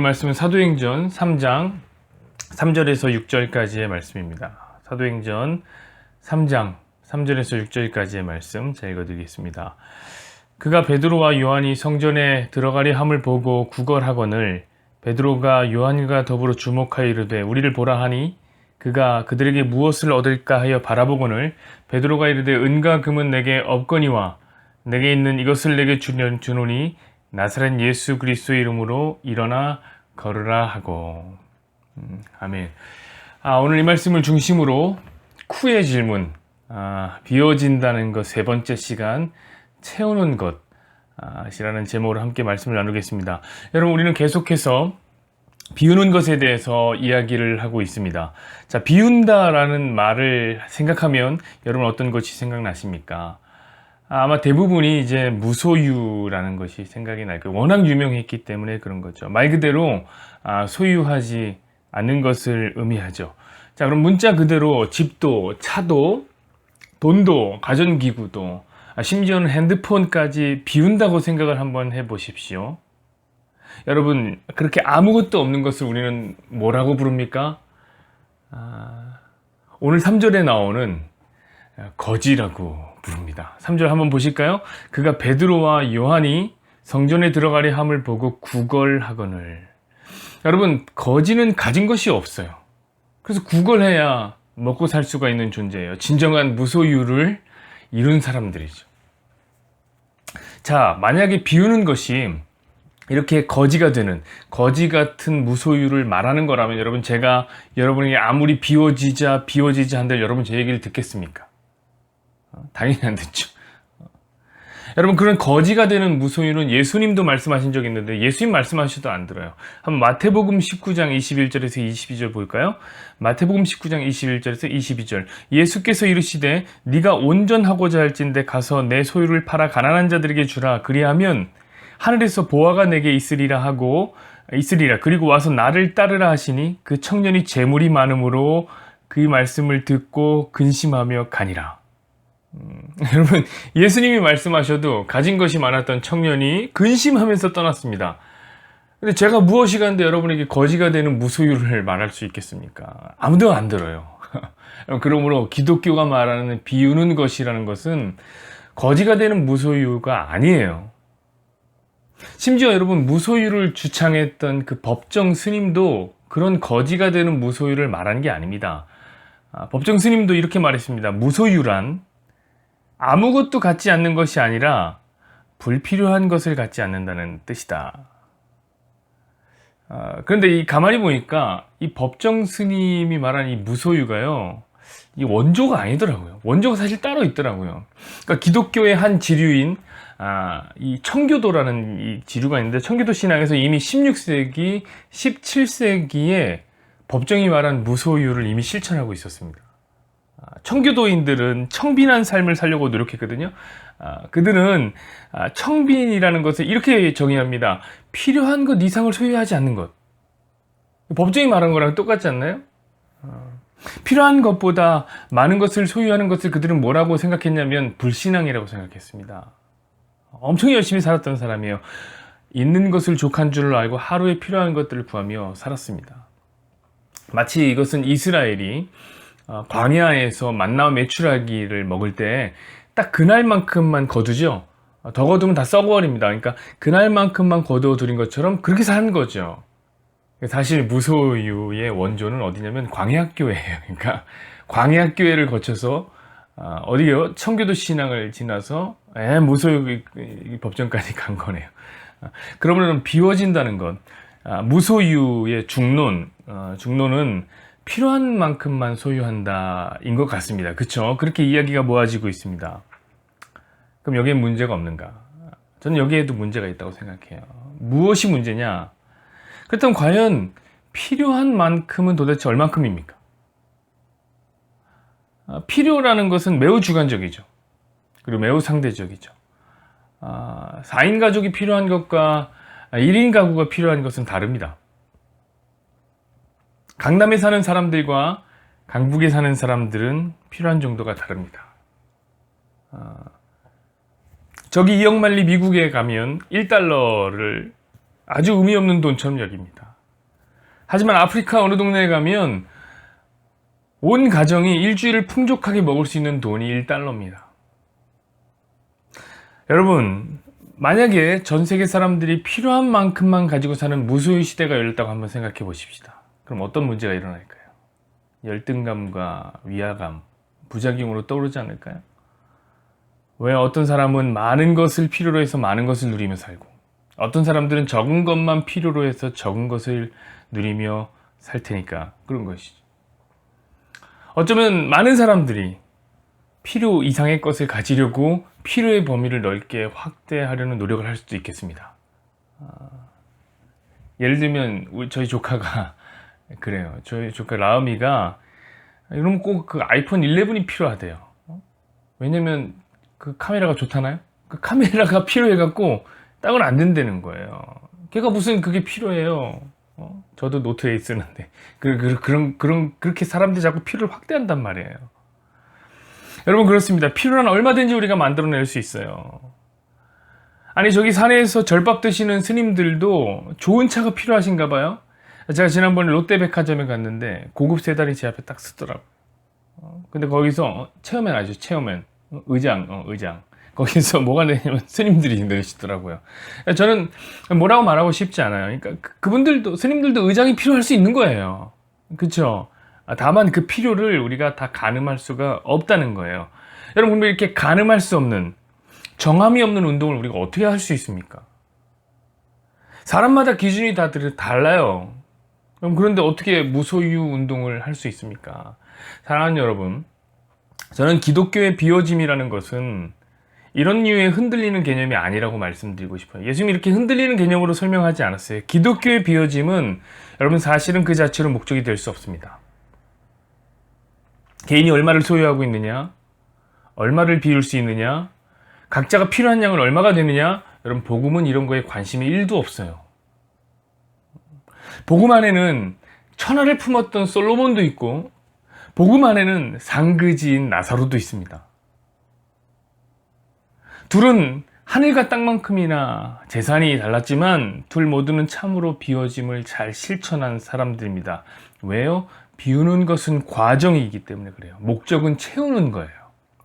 말씀은 사도행전 3장 3절에서 6절까지의 말씀입니다. 사도행전 3장 3절에서 6절까지의 말씀 제가 읽어드리겠습니다. 그가 베드로와 요한이 성전에 들어가려 함을 보고 구걸하거늘 베드로가 요한과 더불어 주목하여 이르되 우리를 보라 하니 그가 그들에게 무엇을 얻을까 하여 바라보거늘 베드로가 이르되 은과 금은 내게 없거니와 내게 있는 이것을 내게 주노니 나사렛 예수 그리스도의 이름으로 일어나 걸으라 하고. 아멘. 오늘 이 말씀을 중심으로 쿠의 질문, 비워진다는 것 세 번째 시간, 채우는 것이라는 제목으로 함께 말씀을 나누겠습니다. 여러분, 우리는 계속해서 비우는 것에 대해서 이야기를 하고 있습니다. 자, 비운다라는 말을 생각하면 여러분 어떤 것이 생각나십니까? 아마 대부분이 이제 무소유라는 것이 생각이 날 거예요. 워낙 유명했기 때문에 그런 거죠. 말 그대로 소유하지 않는 것을 의미하죠. 자, 그럼 문자 그대로 집도, 차도, 돈도, 가전기구도, 심지어는 핸드폰까지 비운다고 생각을 한번 해보십시오. 여러분, 그렇게 아무것도 없는 것을 우리는 뭐라고 부릅니까? 오늘 3절에 나오는 거지라고 부릅니다. 3절 한번 보실까요? 그가 베드로와 요한이 성전에 들어가려 함을 보고 구걸하거늘. 여러분, 거지는 가진 것이 없어요. 그래서 구걸해야 먹고 살 수가 있는 존재예요. 진정한 무소유를 이룬 사람들이죠. 자, 만약에 비우는 것이 이렇게 거지가 되는, 거지 같은 무소유를 말하는 거라면 여러분, 제가 여러분에게 아무리 비워지자 한들 여러분 제 얘기를 듣겠습니까? 당연히 안 듣죠. 여러분, 그런 거지가 되는 무소유는 예수님도 말씀하신 적이 있는데 예수님 말씀하셔도 안 들어요. 한번 마태복음 19장 21절에서 22절 볼까요? 마태복음 19장 21절에서 22절. 예수께서 이르시되 네가 온전하고자 할진대 가서 내 소유를 팔아 가난한 자들에게 주라. 그리하면 하늘에서 보화가 내게 있으리라. 그리고 와서 나를 따르라 하시니 그 청년이 재물이 많음으로 그 말씀을 듣고 근심하며 가니라. 여러분, 예수님이 말씀하셔도 가진 것이 많았던 청년이 근심하면서 떠났습니다. 근데 제가 무엇이간데 여러분에게 거지가 되는 무소유를 말할 수 있겠습니까? 아무도 안 들어요. 그러므로 기독교가 말하는 비우는 것이라는 것은 거지가 되는 무소유가 아니에요. 심지어 여러분, 무소유를 주창했던 그 법정 스님도 그런 거지가 되는 무소유를 말한 게 아닙니다. 법정 스님도 이렇게 말했습니다. 무소유란 아무것도 갖지 않는 것이 아니라 불필요한 것을 갖지 않는다는 뜻이다. 그런데 가만히 보니까 이 법정 스님이 말한 이 무소유가요, 이 원조가 아니더라고요. 원조가 사실 따로 있더라고요. 그러니까 기독교의 한 지류인 이 청교도라는 이 지류가 있는데, 청교도 신앙에서 이미 16세기, 17세기에 법정이 말한 무소유를 이미 실천하고 있었습니다. 청교도인들은 청빈한 삶을 살려고 노력했거든요. 그들은 청빈이라는 것을 이렇게 정의합니다. 필요한 것 이상을 소유하지 않는 것. 법정이 말한 거랑 똑같지 않나요? 필요한 것보다 많은 것을 소유하는 것을 그들은 뭐라고 생각했냐면 불신앙이라고 생각했습니다. 엄청 열심히 살았던 사람이에요. 있는 것을 족한 줄 알고 하루에 필요한 것들을 구하며 살았습니다. 마치 이것은 이스라엘이 광야에서 만나와 메추라기를 먹을 때 딱 그날만큼만 거두죠. 더 거두면 다 썩어버립니다. 그러니까 그날만큼만 거두어 들인 것처럼 그렇게 사는 거죠. 사실 무소유의 원조는 어디냐면 광야교회예요. 그러니까 광야교회를 거쳐서 어디요? 청교도 신앙을 지나서 무소유 법정까지 간 거네요. 그러면 비워진다는 것, 무소유의 중론은 필요한 만큼만 소유한다인 것 같습니다. 그렇죠? 그렇게 이야기가 모아지고 있습니다. 그럼 여기에 문제가 없는가? 저는 여기에도 문제가 있다고 생각해요. 무엇이 문제냐? 그렇다면 과연 필요한 만큼은 도대체 얼만큼입니까? 필요라는 것은 매우 주관적이죠. 그리고 매우 상대적이죠. 4인 가족이 필요한 것과 1인 가구가 필요한 것은 다릅니다. 강남에 사는 사람들과 강북에 사는 사람들은 필요한 정도가 다릅니다. 저기 이억만리 미국에 가면 1달러를 아주 의미 없는 돈처럼 여깁니다. 하지만 아프리카 어느 동네에 가면 온 가정이 일주일을 풍족하게 먹을 수 있는 돈이 1달러입니다. 여러분, 만약에 전 세계 사람들이 필요한 만큼만 가지고 사는 무소유 시대가 열렸다고 한번 생각해 보십시다. 그럼 어떤 문제가 일어날까요? 열등감과 위화감, 부작용으로 떠오르지 않을까요? 왜 어떤 사람은 많은 것을 필요로 해서 많은 것을 누리며 살고, 어떤 사람들은 적은 것만 필요로 해서 적은 것을 누리며 살 테니까 그런 것이죠. 어쩌면 많은 사람들이 필요 이상의 것을 가지려고 필요의 범위를 넓게 확대하려는 노력을 할 수도 있겠습니다. 예를 들면 저희 조카가 그래요. 저희 조카 라음이가 이러면 꼭 그 아이폰 11이 필요하대요. 왜냐면 그 카메라가 좋잖아요. 그 카메라가 필요해갖고 다운 안 된다는 거예요. 걔가 무슨 그게 필요해요. 저도 노트 A 쓰는데 그렇게 사람들이 자꾸 필요를 확대한단 말이에요. 여러분, 그렇습니다. 필요는 얼마든지 우리가 만들어낼 수 있어요. 아니, 저기 산에서 절밥 드시는 스님들도 좋은 차가 필요하신가 봐요. 제가 지난번에 롯데백화점에 갔는데 고급 세단이 제 앞에 딱 서더라고요. 근데 거기서 체어맨 아시죠? 체어맨. 의장. 거기서 뭐가 되냐면 스님들이 내리시더라고요. 저는 뭐라고 말하고 싶지 않아요. 그러니까 그분들도, 스님들도 의장이 필요할 수 있는 거예요. 그쵸? 다만 그 필요를 우리가 다 가늠할 수가 없다는 거예요. 여러분, 근데 이렇게 가늠할 수 없는, 정함이 없는 운동을 우리가 어떻게 할 수 있습니까? 사람마다 기준이 다 달라요. 그럼 그런데 어떻게 무소유 운동을 할 수 있습니까? 사랑하는 여러분, 저는 기독교의 비워짐이라는 것은 이런 류의 흔들리는 개념이 아니라고 말씀드리고 싶어요. 예수님이 이렇게 흔들리는 개념으로 설명하지 않았어요. 기독교의 비워짐은 여러분, 사실은 그 자체로 목적이 될 수 없습니다. 개인이 얼마를 소유하고 있느냐, 얼마를 비울 수 있느냐, 각자가 필요한 양은 얼마가 되느냐, 여러분, 복음은 이런 거에 관심이 1도 없어요. 복음 안에는 천하를 품었던 솔로몬도 있고, 복음 안에는 상그지인 나사로도 있습니다. 둘은 하늘과 땅만큼이나 재산이 달랐지만 둘 모두는 참으로 비워짐을 잘 실천한 사람들입니다. 왜요? 비우는 것은 과정이기 때문에 그래요. 목적은 채우는 거예요.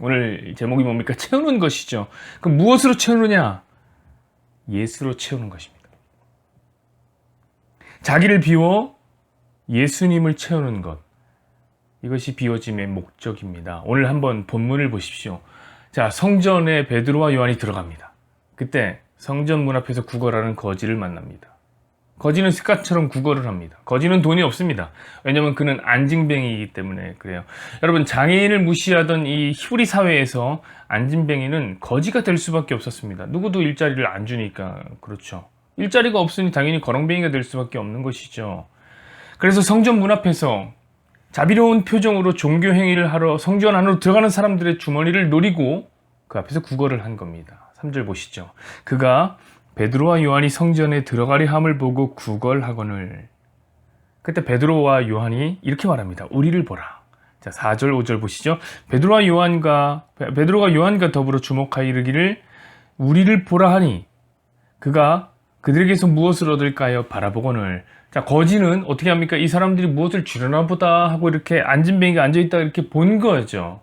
오늘 제목이 뭡니까? 채우는 것이죠. 그럼 무엇으로 채우느냐? 예수로 채우는 것입니다. 자기를 비워 예수님을 채우는 것. 이것이 비워짐의 목적입니다. 오늘 한번 본문을 보십시오. 자, 성전에 베드로와 요한이 들어갑니다. 그때 성전 문 앞에서 구걸하는 거지를 만납니다. 거지는 습관처럼 구걸을 합니다. 거지는 돈이 없습니다. 왜냐하면 그는 안징뱅이이기 때문에 그래요. 여러분, 장애인을 무시하던 이 히브리 사회에서 안징뱅이는 거지가 될 수밖에 없었습니다. 누구도 일자리를 안 주니까. 그렇죠. 일자리가 없으니 당연히 거렁뱅이가 될 수밖에 없는 것이죠. 그래서 성전 문 앞에서 자비로운 표정으로 종교 행위를 하러 성전 안으로 들어가는 사람들의 주머니를 노리고 그 앞에서 구걸을 한 겁니다. 3절 보시죠. 그가 베드로와 요한이 성전에 들어가려 함을 보고 구걸하거늘. 그때 베드로와 요한이 이렇게 말합니다. 우리를 보라. 자, 4절 5절 보시죠. 베드로가 요한과 더불어 주목하여 이르기를 우리를 보라 하니 그가 그들에게서 무엇을 얻을까요? 바라보거늘. 자, 거지는 어떻게 합니까? 이 사람들이 무엇을 주려나 보다 하고 이렇게 안진뱅이가 앉아있다 이렇게 본 거죠.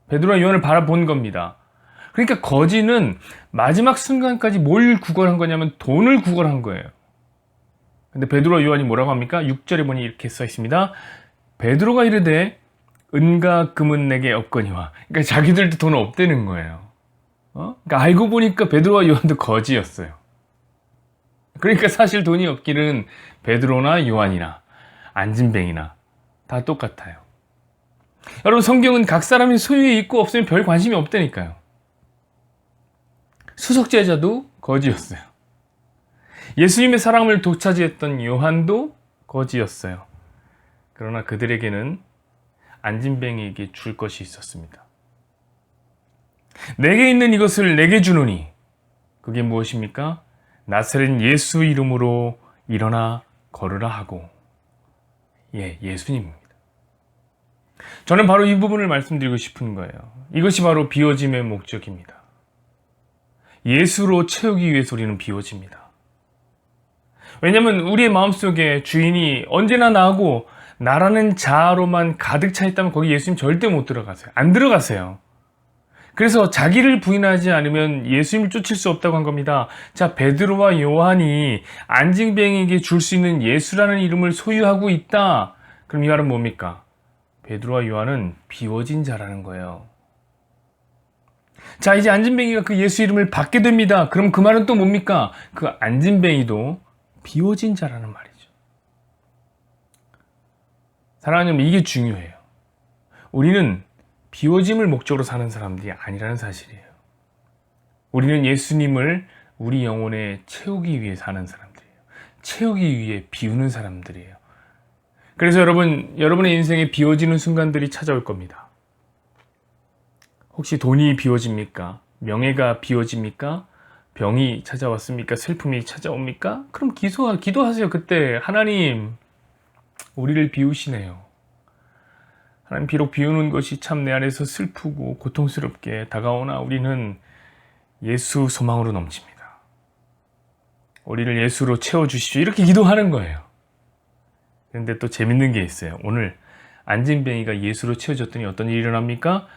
베드로와 요한을 바라본 겁니다. 그러니까 거지는 마지막 순간까지 뭘 구걸한 거냐면 돈을 구걸한 거예요. 근데 베드로와 요한이 뭐라고 합니까? 6절에 보니 이렇게 써 있습니다. 베드로가 이르되 은과 금은 내게 없거니와. 그러니까 자기들도 돈 없대는 거예요. 그러니까 알고 보니까 베드로와 요한도 거지였어요. 그러니까 사실 돈이 없기는 베드로나 요한이나 안진뱅이나 다 똑같아요. 여러분, 성경은 각 사람이 소유에 있고 없으면 별 관심이 없다니까요. 수석제자도 거지였어요. 예수님의 사랑을 독차지했던 요한도 거지였어요. 그러나 그들에게는 안진뱅이에게 줄 것이 있었습니다. 내게 있는 이것을 내게 주노니 그게 무엇입니까? 나사렛 예수 이름으로 일어나 걸으라 하고. 예수님입니다. 저는 바로 이 부분을 말씀드리고 싶은 거예요. 이것이 바로 비워짐의 목적입니다. 예수로 채우기 위해서 우리는 비워집니다. 왜냐면 우리의 마음속에 주인이 언제나 나하고 나라는 자아로만 가득 차 있다면 거기 예수님 절대 못 들어가세요. 안 들어가세요. 그래서 자기를 부인하지 않으면 예수님을 쫓을 수 없다고 한 겁니다. 자, 베드로와 요한이 안징뱅이에게 줄 수 있는 예수라는 이름을 소유하고 있다. 그럼 이 말은 뭡니까? 베드로와 요한은 비워진 자라는 거예요. 자, 이제 안진뱅이가 그 예수 이름을 받게 됩니다. 그럼 그 말은 또 뭡니까? 그 안진뱅이도 비워진 자라는 말이죠. 사랑하는 여러분, 이게 중요해요. 우리는 비워짐을 목적으로 사는 사람들이 아니라는 사실이에요. 우리는 예수님을 우리 영혼에 채우기 위해 사는 사람들이에요. 채우기 위해 비우는 사람들이에요. 그래서 여러분의 인생에 비워지는 순간들이 찾아올 겁니다. 혹시 돈이 비워집니까? 명예가 비워집니까? 병이 찾아왔습니까? 슬픔이 찾아옵니까? 그럼 기도하세요. 그때 하나님, 우리를 비우시네요. 하나님, 비록 비우는 것이 참 내 안에서 슬프고 고통스럽게 다가오나 우리는 예수 소망으로 넘칩니다. 우리를 예수로 채워주십시오. 이렇게 기도하는 거예요. 그런데 또 재밌는 게 있어요. 오늘 안진뱅이가 예수로 채워졌더니 어떤 일이 일어납니까?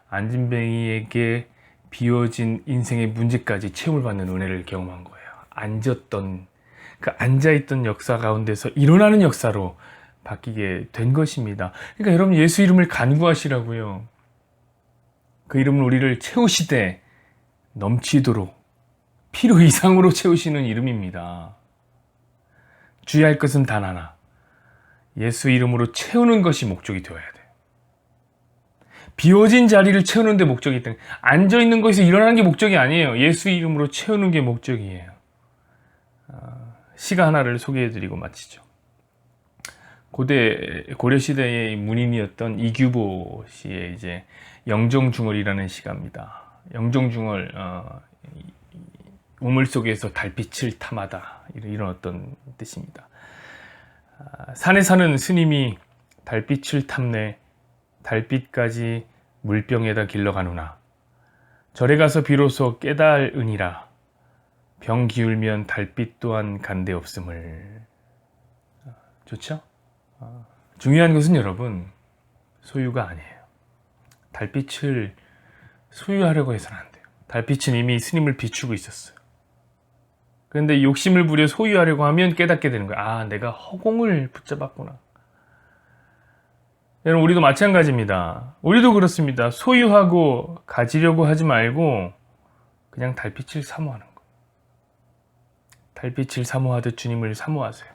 안진뱅이에게 비워진 인생의 문제까지 채움을 받는 은혜를 경험한 거예요. 그 앉아있던 역사 가운데서 일어나는 역사로 바뀌게 된 것입니다. 그러니까 여러분, 예수 이름을 간구하시라고요. 그 이름은 우리를 채우시되 넘치도록 필요 이상으로 채우시는 이름입니다. 주의할 것은 단 하나. 예수 이름으로 채우는 것이 목적이 되어야 돼요. 비워진 자리를 채우는 데 목적이 있다. 앉아있는 것에서 일어나는 게 목적이 아니에요. 예수 이름으로 채우는 게 목적이에요. 시가 하나를 소개해드리고 마치죠. 고려시대의 문인이었던 이규보 씨의 이제 영정중얼이라는 시가입니다. 영정중얼, 우물 속에서 달빛을 탐하다. 이런 어떤 뜻입니다. 산에 사는 스님이 달빛을 탐내 달빛까지 물병에다 길러가누나 절에 가서 비로소 깨달으니라 병 기울면 달빛 또한 간대 없음을. 좋죠? 중요한 것은 여러분, 소유가 아니에요. 달빛을 소유하려고 해서는 안 돼요. 달빛은 이미 스님을 비추고 있었어요. 그런데 욕심을 부려 소유하려고 하면 깨닫게 되는 거예요. 아, 내가 허공을 붙잡았구나. 여러분, 우리도 마찬가지입니다. 우리도 그렇습니다. 소유하고 가지려고 하지 말고 그냥 달빛을 사모하는 거예요. 달빛을 사모하듯 주님을 사모하세요.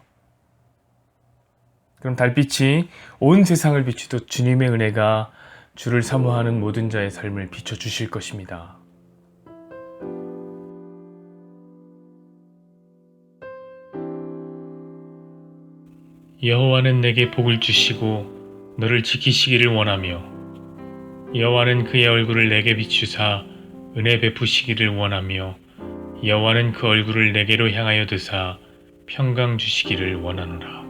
그럼 달빛이 온 세상을 비추듯 주님의 은혜가 주를 사모하는 모든 자의 삶을 비춰주실 것입니다. 여호와는 내게 복을 주시고 너를 지키시기를 원하며 여호와는 그의 얼굴을 내게 비추사 은혜 베푸시기를 원하며 여호와는 그 얼굴을 내게로 향하여 드사 평강 주시기를 원하노라.